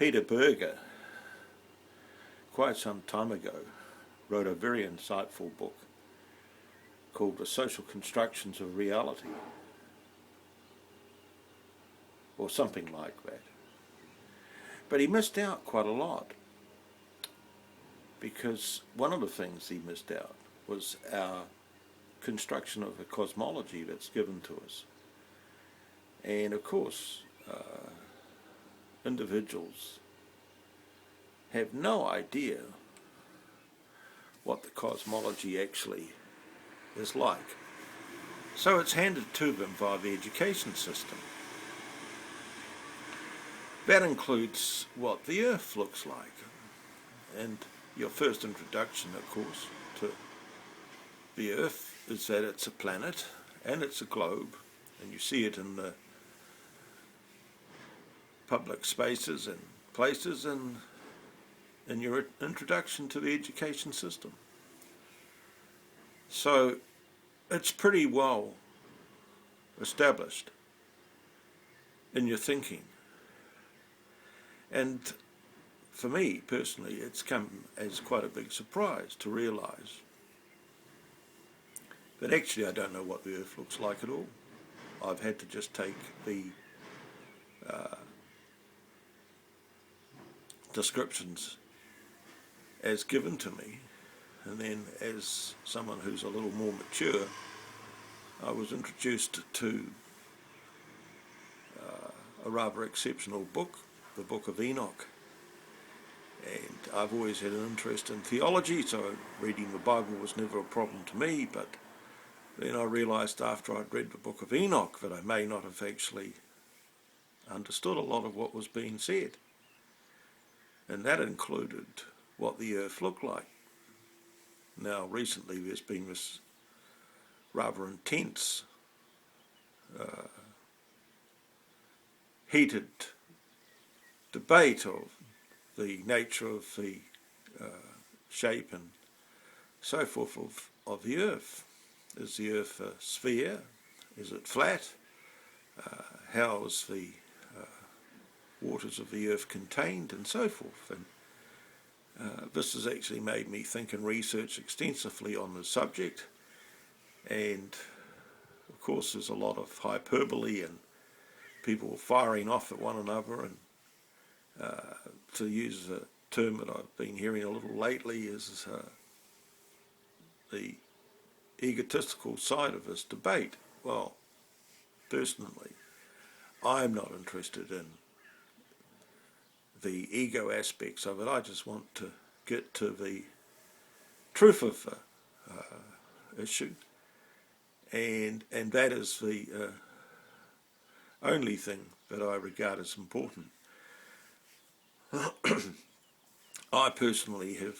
Peter Berger, quite some time ago, wrote a very insightful book called The Social Constructions of Reality, or something like that. But he missed out quite a lot, because one of the things he missed out was our construction of a cosmology that's given to us. And of course, individuals have no idea what the cosmology actually is like. So it's handed to them via the education system. That includes what the Earth looks like. And your first introduction, of course, to the Earth is that it's a planet and it's a globe, and you see it in the public spaces and places and in your introduction to the education system. So it's pretty well established in your thinking. And for me personally, it's come as quite a big surprise to realise that actually I don't know what the Earth looks like at all. I've had to just take the descriptions as given to me, and then as someone who's a little more mature, I was introduced to a rather exceptional book, the Book of Enoch. And I've always had an interest in theology, so reading the Bible was never a problem to me, but then I realised after I'd read the Book of Enoch that I may not have actually understood a lot of what was being said. And that included what the Earth looked like. Now recently there's been this rather intense, heated debate of the nature of the shape and so forth of the Earth. Is the Earth a sphere? Is it flat? How is the waters of the Earth contained, and so forth? And this has actually made me think and research extensively on the subject, and of course there's a lot of hyperbole and people firing off at one another, and to use a term that I've been hearing a little lately is the egotistical side of this debate. Well, personally, I'm not interested in the ego aspects of it. I just want to get to the truth of the issue, and that is the only thing that I regard as important. I personally have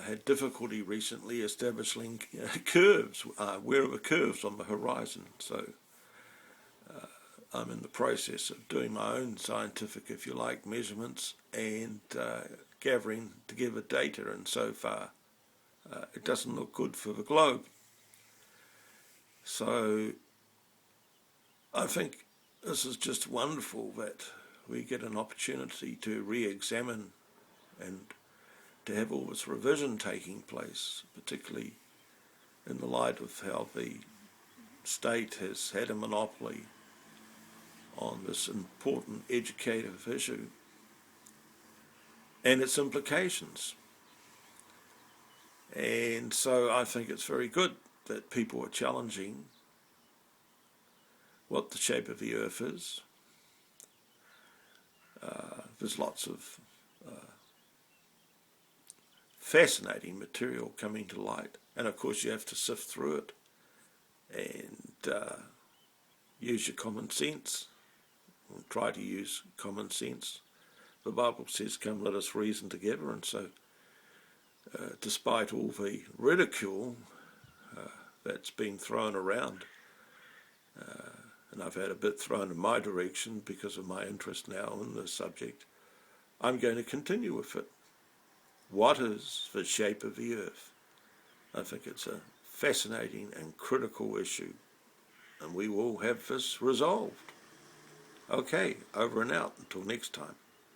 had difficulty recently establishing curves, where are the curves on the horizon, so I'm in the process of doing my own scientific, if you like, measurements and gathering together data, and so far it doesn't look good for the globe. So I think this is just wonderful that we get an opportunity to re-examine and to have all this revision taking place, particularly in the light of how the state has had a monopoly on this important educative issue and its implications. And so I think it's very good that people are challenging what the shape of the Earth is. There's lots of fascinating material coming to light, and of course you have to sift through it and use your common sense, or try to use common sense. The Bible says, come let us reason together, and so despite all the ridicule that's been thrown around, and I've had a bit thrown in my direction because of my interest now in the subject, I'm going to continue with it. What is the shape of the Earth? I think it's a fascinating and critical issue, and we will have this resolved. Okay, over and out until next time.